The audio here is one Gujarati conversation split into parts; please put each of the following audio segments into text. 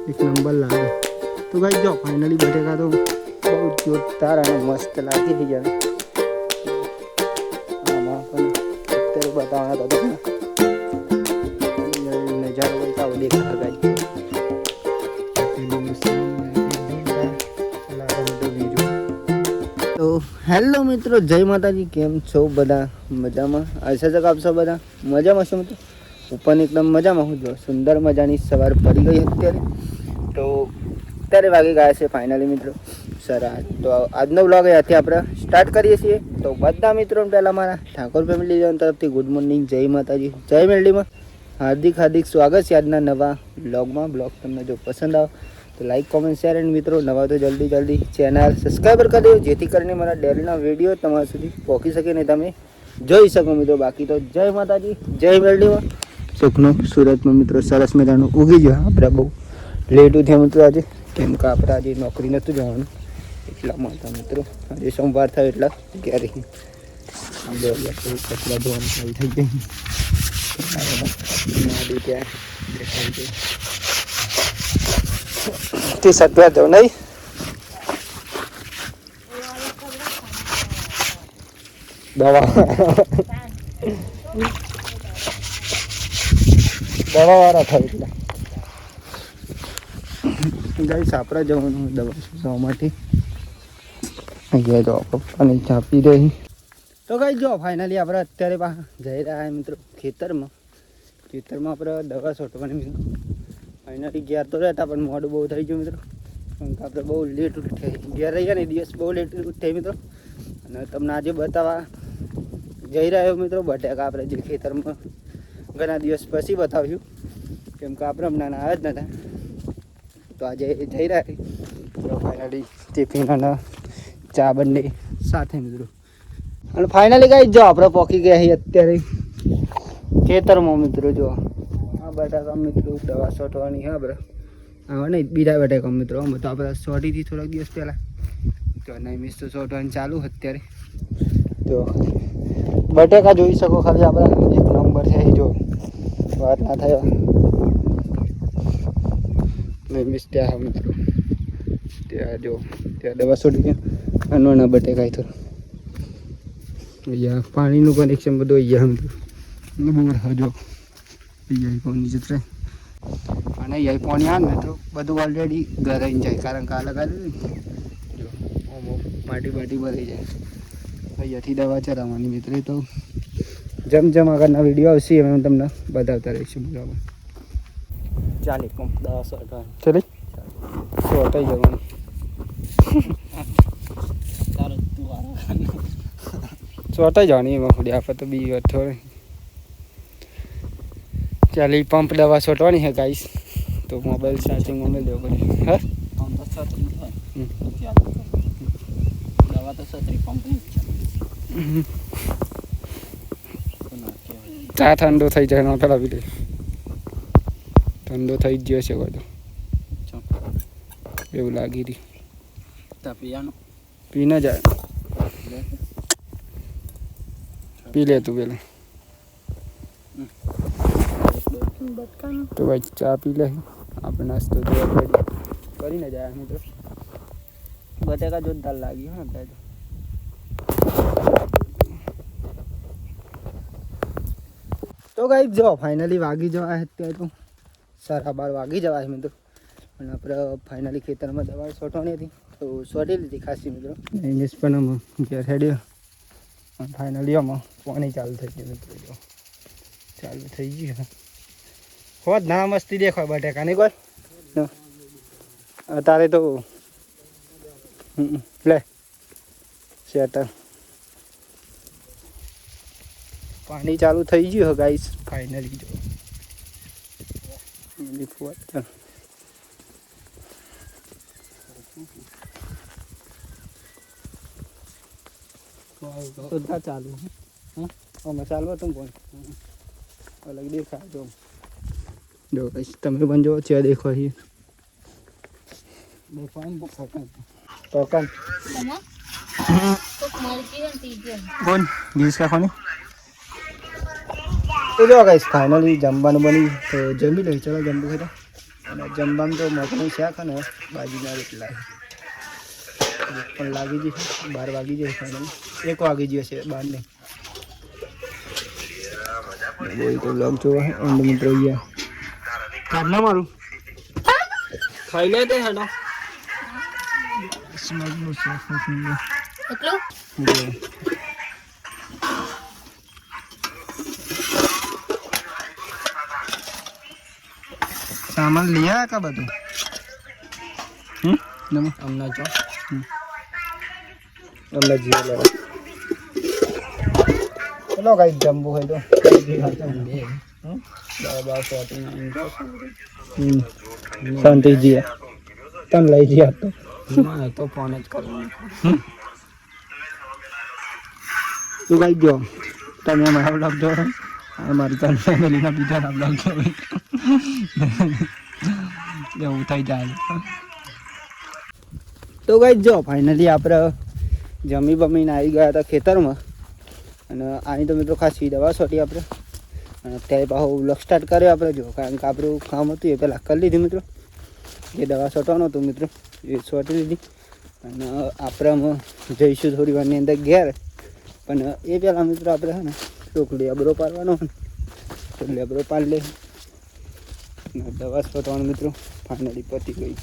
એક નંબર લાગે. તો ગાઈસ જો ફાઇનલી બટેકા તો બહુ જોરદાર અને મસ્ત લાગી થઈ ગયા. આમાં પણ અત્યારે બતાવવાના તો તમને નજારો કંઈક આવો દેખાય ગાઈસ. તો હેલો મિત્રો, જય માતાજી. કેમ છો બધા? મજામાં? આશા છે કે આપ સૌ બધા મજામાં છો મિત્રો. હું પણ એકદમ મજામાં હું. જો સુંદર મજાની સવાર પડી ગઈ અત્યારે. તો અત્યારે વાગી ગયા છે ફાઇનલી મિત્રો સર. તો આજનો વ્લોગ અહીંયાથી આપણે સ્ટાર્ટ કરીએ છીએ. તો બધા મિત્રોને પહેલાં મારા ઠાકોર ફેમિલી તરફથી ગુડ મોર્નિંગ, જય માતાજી, જય મેરડીમાં હાર્દિક સ્વાગત છે આજના નવા વ્લોગમાં. બ્લોગ તમને જો પસંદ આવે તો લાઈક, કોમેન્ટ, શેર એન્ડ મિત્રો નવા તો જલ્દી ચેનલ સબસ્ક્રાઈબર કરી દેજો, જેથી કરીને મારા ડેલીના વિડીયો તમારા સુધી પહોંચી શકે ને તમે જોઈ શકો મિત્રો. બાકી તો જય માતાજી, જય મેરડીમાં. સુખનો સુરતમાં મિત્રો સરસ મજાનું ઉગી ગયો. આપણે બહુ લેટ થયા મિત્રો આજે, કેમ કે આપણે આજે નોકરી નહોતું જવાનું એટલા માટે મિત્રો. આજે સોમવાર થયો એટલા ક્યારે કચરા ધોવાનું ચાલુ થઈ ગઈ. તે સત્યા દો નહીં દવા વાળા થાય એટલે ગાઈસ આપણે જવાનું દવા સુધારવા માટે. અહીંયા જો પપ્પાની ચા પી રહી. તો ગાઈસ જો ફાઇનલી આપણે અત્યારે જઈ રહ્યા મિત્રો ખેતરમાં આપણે દવા છોટવાની મિત્રો. ફાઇનલી ગયા તો રહેતા પણ મોડું બહુ થઈ ગયું મિત્રો, કારણ કે આપણે બહુ લેટ ઉઠ્યા ગયા રહ્યા ને દિવસ બહુ લેટ ઉઠ્યા મિત્રો. અને તમને આજે બતાવવા જઈ રહ્યો મિત્રો બટેકા આપણે જે ખેતરમાં ઘણા દિવસ પછી બતાવ્યું, કેમ કે આપણે હમણાં આવ્યા જ નહોતા. તો આજે જઈ રહ્યા તો ફાઇનલી ટિફિન અને ચા બંને સાથે મિત્રો. અને ફાઇનલી કાંઈ જો આપણે પહોંચી ગયા છીએ અત્યારે ખેતરમાં મિત્રો. જો આ બટાકા મિત્રો દવા છોટવાની હા આપણે આવા નહીં બીજા બટાકા મિત્રો. અમે તો આપણે છોટીથી થોડાક દિવસ પહેલાં તો નહીં મિસ તો છોટવાની ચાલુ અત્યારે. તો બટેકા જોઈ શકો ખાલી આપણે એક નંબર છે. જો વાત ના થાય નહીં મિસ ત્યાં મિત્રો. ત્યાં જો ત્યાં દવા છોડી ગયા નાના બટેકા તો અહીંયા પાણીનું કનેક્શન બધું અહીંયા મિત્રો. જો અહીંયા પાણી જતું અને અહીંયા પાણી આવે ને તો બધું ઓલરેડી ઘરે જાય, કારણ કે અલગ જો માટી ભરાઈ જાય. અહીંયાથી દવા ચરાવવાની મિત્રો. તો જેમ આગળના વિડીયો આવશે એમ તમને બતાવતા રહીશું બરાબર. ચાલે પંપ દવા છોટવાની ચાલે છોટાઈ જવાનું. છોટાઈ જવાની એમાં થોડી આપણે તો બી થોડી ચાલે પંપ દવા છોટવાની છે ગાઈસ. તો મોબાઈલ ચાર્જિંગમાં મેળ દેવો પડે. હા દવા તો છત્રી પંપ ચા ઠંડો થઈ જાય એનો પેલા બી ઠંડો થઈ જ ગયો છે બધો એવું લાગી રહ્યું. પી ના જાય, પી લે તું પેલા. તો ભાઈ ચા પી લે, આપણે નાસ્તો તો કરીને જાય મિત્રો. બટેકા જોરદાર લાગી હા આપણે તો ગાઈસ જો ફાઇનલી વાગી જવા અત્યારે તો 12:30 વાગી જવા મિત્રો. અને આપણે ફાઇનલી ખેતરમાં દવા છોટવાની હતી તો છોટી લીધી ખાસી મિત્રો. ઇંગ્લિશ પણ આમાં ઘેર હેડ્યો ફાઇનલી આમાં પાણી ચાલુ થઈ ગયું મિત્રો. જો ચાલુ થઈ ગયું હોત ના મસ્તી દેખાય બટેકા નહીં કોઈ અત્યારે તો લે શેટર પાણી ચાલુ થઈ ગયું ગાઈસ ફાઇનલી. જો બધા ચાલુ અમે ચાલવા તમે પણ અલગ દેખાય. જો ગાઈસ તમે પણ જો છે દેખો અહીં દેખો એમ તો કામ કોણ ગીસ કાખવાની. તો જો ગાઈસ ફાઇનલી જમવાનું બની તો જમી લઈ. ચલો જમવું ખાતા અને જમવામાં તો મગનું શાક અને બાજરીના રોટલા પણ લાગી જશે 12 વાગી જશે ફાઇનલ 1 વાગી જશે 12 ને બોલ તો લોગ જોવા એન્ડ મિત્રો ગયા કાઢના મારું ખાઈ લે તે હેડો મગનું શાક એટલું सामान लिया है का બધું નમ અમના જો અમના જીઓ લે ચલો ગાઈસ જમ્બો હોય તો શાંતિ જી તન લઈ જી તો ના તો ફોન જ કરવાનો તું ગાઈસ જો તમે મારા બ્લોગ જો અમારી તન ફેમિલી ના બીજા બ્લોગ જો એવું થઈ જાય તો ગાઈસ જો ફાઇનલી આપણે જમી બમીને આવી ગયા હતા ખેતરમાં અને આની તો મિત્રો ખાસ દવા છોટી આપણે અને અત્યારે પાછો વ્લોગ સ્ટાર્ટ કર્યો આપણે જો કારણ કે આપણું કામ હતું એ પહેલાં કરી લીધું મિત્રો જે દવા છોટવાનું હતું મિત્રો એ છોટી લીધી અને આપણે જઈશું થોડી વારની અંદર ઘેર પણ એ પહેલાં મિત્રો આપણે છે ને થોડુંક લેબરો પાડવાનો તો લેબરો પાડી લે દવા છોટવાનું મિત્રો ફાઇનલી પતી ગઈ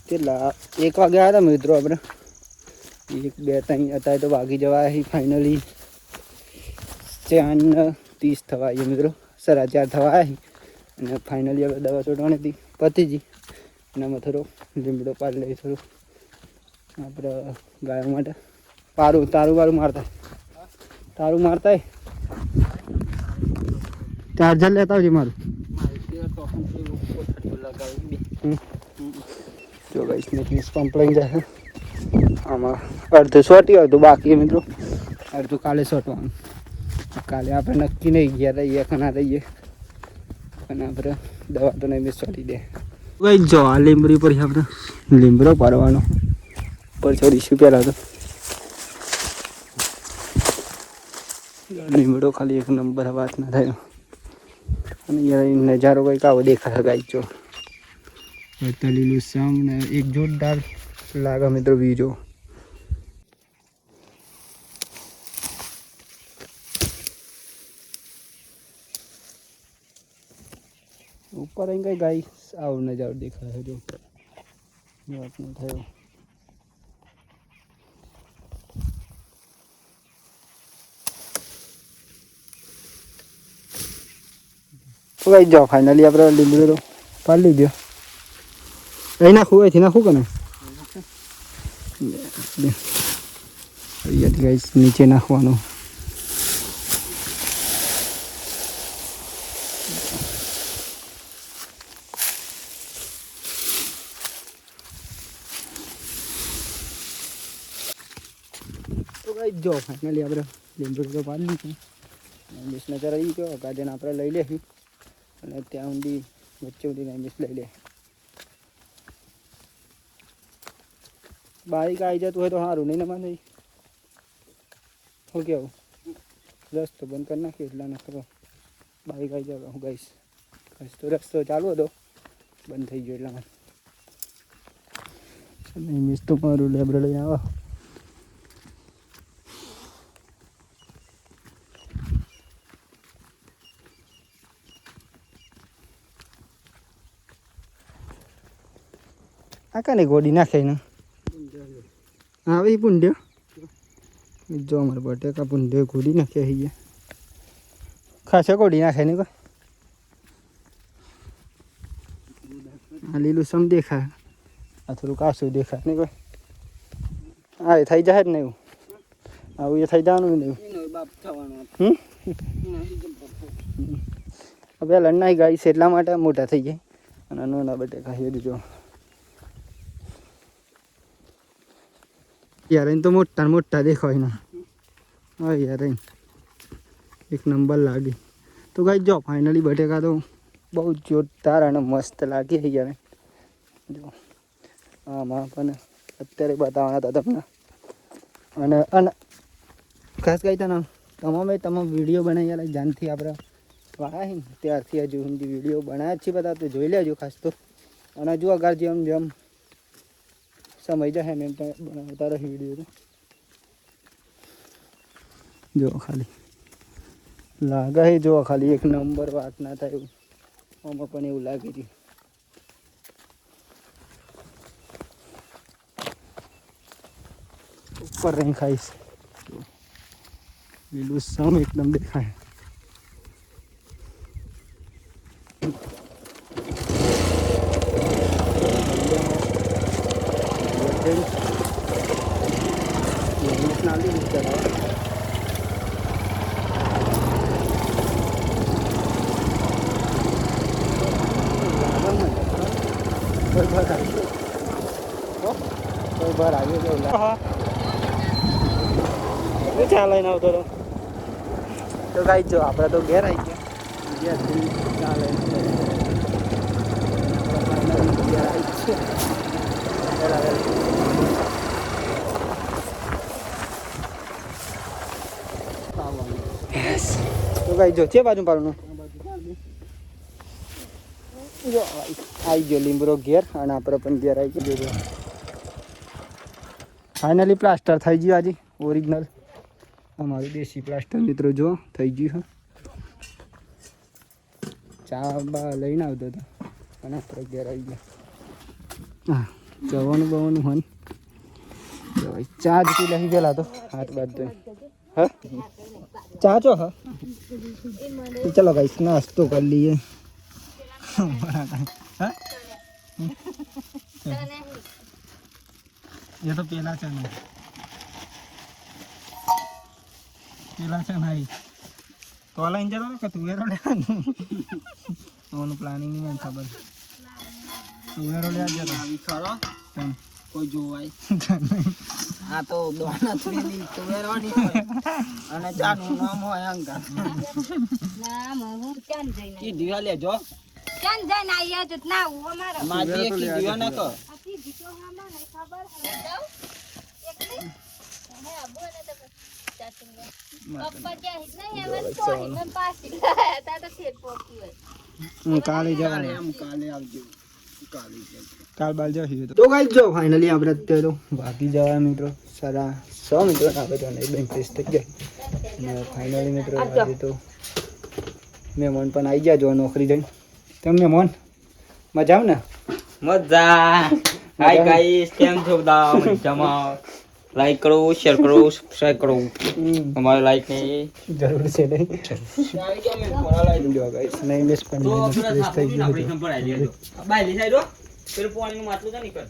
કેટલા 1 વાગે આવ્યા હતા મિત્રો આપણે 1 2 3 અત્યારે તો વાગી જવા ફાઇનલી 4:30 થવા આવ્યા મિત્રો 4:30 થવા આવ્યા અને ફાઇનલી આપણે દવા છોટવાની હતી પતી ગઈ અને આમાં થોડો લીમડો પાડી લઈએ થોડું આપણે ગાયો માટે તારું મારતા ચાર્જર લેતા આવજે મારું જો ગાઈસ નેટનેસ પંપ લઈ જાય આમાં અડધું સોટી અડધું બાકી મિત્રો અડધું કાલે સોટવાનું કાલે આપણે નક્કી નહીં ગયા રહીએ ખના રહીએ અને આપણે દવા તો નહીં મિસ સોટી દે ગાઈસ જો આ લીમડી પર આપણે લીમડો પાડવાનો પર છોડીશું પહેલાં તો લીમડો ખાલી 1 નંબર વાત ના થાય અને યાર નજારો કંઈક આવો દેખાશે ગાઈસ જો લીલું સામને એક જોરદાર લાગે મિત્રો વ્યૂ જો ઉપર અહીં કઈ ગાઈસ આવો નજારો દેખાશે જો વાત ન થયો તો ગાઈસ જો ફાઇનલી આપણે લીમડો પાડી લીધો અહીં નાખું અહીંથી નાખું કે ને અહીંયાથી ગાઈસ નીચે નાખવાનું તો ગાઈસ જો ફાઇનલી આપણે લીમડો તો પાડી લીધું મિસ નજર આવી ગયો ગાજન આપણે લઈ લેશું અને ત્યાં ઊંડી વચ્ચે ઊંડી મિસ લઈ લે બાઈક આવી જતું હોય તો સારું નહીં ને માને શું કેવું રસ્તો બંધ કરી નાખ્યો એટલા ન કરો બાઈક આવી જાવ હું ગઈશ તો રસ્તો ચાલુ હતો બંધ થઈ ગયો એટલા મિસ તો મારું લેબરો લઈને આવો આ કાને ગોડી નાખે ને આવે પુંડ્યો જો અમારે બટેકા પુંડ્યો ગોડી નાખે અહીંયા ખાસે ગોડી નાખે ને આ લીલું સમ દેખાય આ થોડું કાસું દેખાય ને કોઈ હા એ થઈ જાય જ ને એવું આવું એ થઈ જવાનું ને એવું હવે લડનાઈ ગાય છે એટલા માટે મોટા થઈ જાય અને નાના બટેકા એ જો યાર તો મોટા દેખાય ના હા યાર એક નંબર લાગી તો ગાઈસ જો ફાઇનલી બટેકા તો બહુ જોરદાર અને મસ્ત લાગી યાર જો આમાં પણ અત્યારે બતાવવાના હતા તમને અને ખાસ કહી તને તમામ વિડીયો બનાવી યાર જાનથી આપણે વાળા છે ને ત્યારથી હજુ સુધી વિડીયો બનાવ્યા જ છે બધા, તો જોઈ લેજો ખાસ તો. અને જો અગર જેમ જેમ સમય જશે એમ એમ બનાવતા રહે વિડીયો. જો ખાલી લાગે છે, જો ખાલી એક નંબર વાત ના થાય એવું આમાં પણ એવું લાગે છે. ઉપર રહી ખાઈશ, લીલું સમ એકદમ દેખાય. બહાર આવ્યો ચા લઈને આવતો હતો. તો કાંઈ જો આપણે તો ઘેર આવી ગયા, ચા લઈને તો કાંઈ જો છે બાજુ પાડું જો આવી ગયો લીમડો ઘેર, અને આપણે પણ ઘેર આવી ગયો. ફાઇનલી પ્લાસ્ટર થઈ ગયું આજે ઓરિજિનલ, અમારું દેશી પ્લાસ્ટર મિત્રો જો થઈ ગયું. ચા બા લઈને આવતો હતો અને આપણે ઘેર આવી ગયા. હા જવાનું બવાનું હોય ચા જ પી લઈ ગયેલા તો હાથ બાદ તો હા ચા ચો હા ચલો ગાઈસ નાસ્તો કરી લઈએ. ये तो पहला चना है तो वाला इंजन वाला का तू एरो ले ओनु प्लानिंग नहीं खबर तू एरो ले आ जा अभी खरो कोई जो भाई आ तो दोना थोड़ी दी तू एरो नहीं होय અને જાનું નામ હોય અંકા નામ હું ચાન જઈને કી દીવા લેજો ચાન જઈને આયા જ ના હું અમારા માજી કી દીવા ના કો આકી દીતો હામાં નહીં ખબર જાવ એકલી હે બોલે તો ચાચુંગા પપ્પા કે હિત નહીં એમન પોહી મન પાસી તા તો ફેર પોકી હોય હું કાલે જવાનું એમ કાલે આવજો કાલ બાલ જઈએ તો ગાઈસ જો ફાઇનલી આપણે અત્યારે ભાગી જવા મિત્રો સારા 100 મિત્રો આપણે તો નહીં બેંક ટેસ્ટ થઈ ગઈ અને ફાઇનલી મિત્રો આજે તો મહેમાન પણ આવી ગયા જો નોકરી જઈને. તમે મહેમાન મજા આવે ને? મજા. હાય ગાઈસ, કેમ છો બધા? મજામાં? લાઈક કરો, શેર કરો, સબસ્ક્રાઇબ કરો. તમારે લાઈક ની જરૂર છે નહીં ગાઈસ નહીં મિસ પણ ટેસ્ટ થઈ ગયું બાય સાઈડ પેલું પાણીનું માટલું તો નીકળ.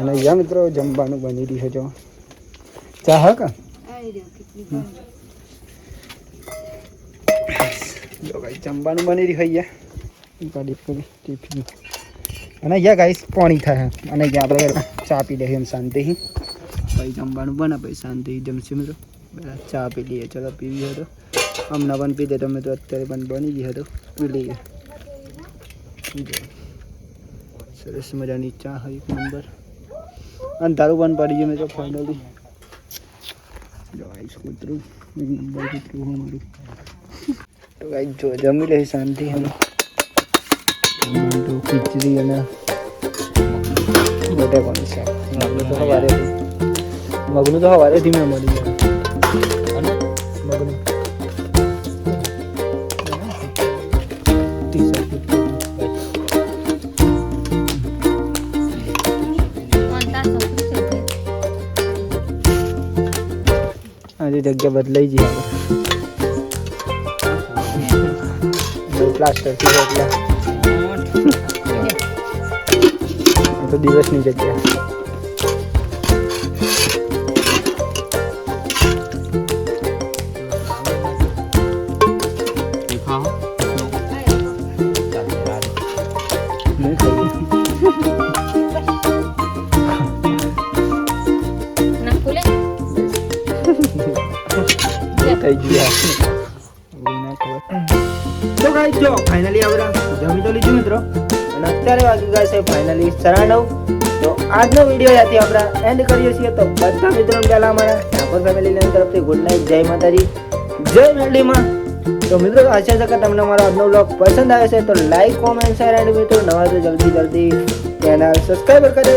અને યા મિત્રો જમવાનું બની રહ્યું છે જો ચા હા કા જો ગાઈસ જમવાનું બની રહ્યું છે ગાડી કરી ટિફિન અને યા ગાઈસ પાણી થાય અને યા આપણે ચા પી લઈએ એમ શાંતિથી પછી જમવાનું બને પછી શાંતિથી જમશું મિત્રો પહેલાં ચા પી લઈએ. ચલો પીવી હતો હમણાં પણ પીધે તમે તો અત્યારે પણ બની ગઈ હતો પી લઈએ. સરસ મજાની ચા હોય એક નંબર અને તારું પણ પડી ગયું મિત્રો ફાઇનલી જો આઈસ કૂતરું એક નંબર કૂતરું અમારું તો ગાઈસ જો જમી લઈ શાંતિ હવે તો ખીચડી અને બટાકાનું શાક મગનું તો સવારેથી મેં મળી જાય અને મગનું આજે જગ્યા બદલાઈ જઈએ પ્લાસ્ટર થી એટલે તો દિવસની જગ્યા થઈ ગયા તો ગાઈસ જો ફાઇનલી આપણે જમી તો લીધું મિત્રો અને અત્યારે વાગી ગયા છે ફાઇનલી 9:30. તો આજનો વિડીયો ત્યાંથી આપણે એન્ડ કરીએ છીએ. તો બધા મિત્રોને પહેલા અમારા ઠાકોર ફેમિલીની તરફથી ગુડ નાઇટ, જય માતાજી, જય મેરડીમાં. તો મિત્રો આશા છે કે તમને મારો આજનો વ્લોગ પસંદ આવે છે તો લાઈક કોમેન્ટ શેર એન્ડ મિત્રો નવા તો જલ્દી ચેનલ સબસ્ક્રાઈબર કરે